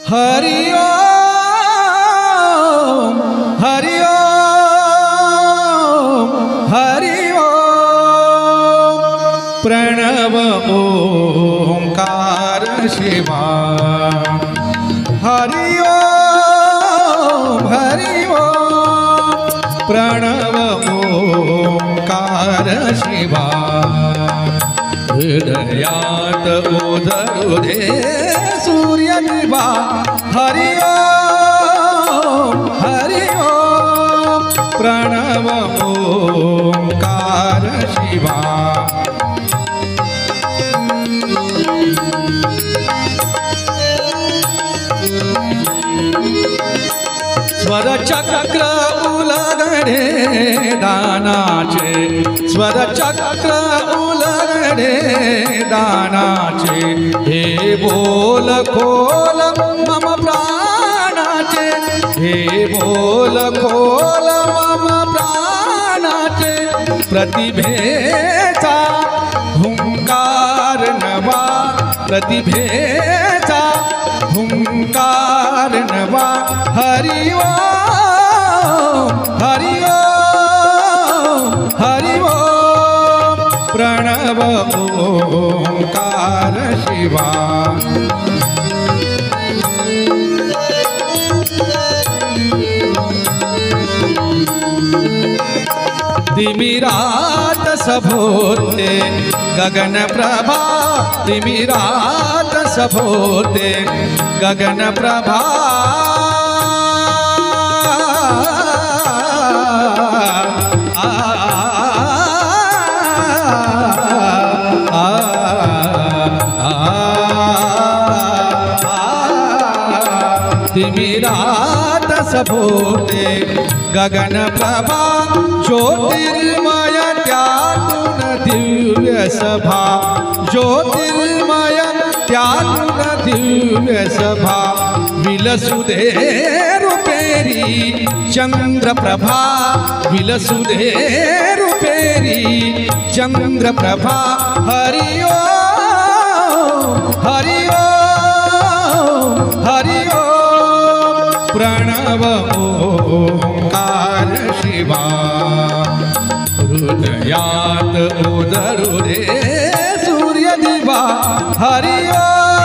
हरि ओम हरि ओम हरि ओम प्रणव ओंकार शिवा हरि ओम प्रणव ओंकार शिवा हृदयात उदरुदे सूर्य दिवा हरि ओम प्रणव ओंकार शिवा स्वर चक्र उलगडे दानाचे स्वर चक्र उलगडे दानाचे हे बोल खोल मम प्राणाचे हे बोल खोल मम प्राणाचे प्रतिभेचा हुंकार नवा प्रतिभेचा हुंकार नवा हरि ओम प्रणव ओंकार शिवा तिमिरात सभोते गगन प्रभा तिमिरात सभोते गगन प्रभा तिमिरात सभोते गगन प्रभा ज्योतिर्मय त्यातून दिव्य सभा ज्योतिर्मय त्यातून दिव्य सभा विलसुदे रुपेरी चंद्रप्रभा विलसुदे रुपेरी चंद्रप्रभा हरि ओम प्रणव ओंकार शिवा हृदयात उदरुदे सूर्य दिवा हरि ओम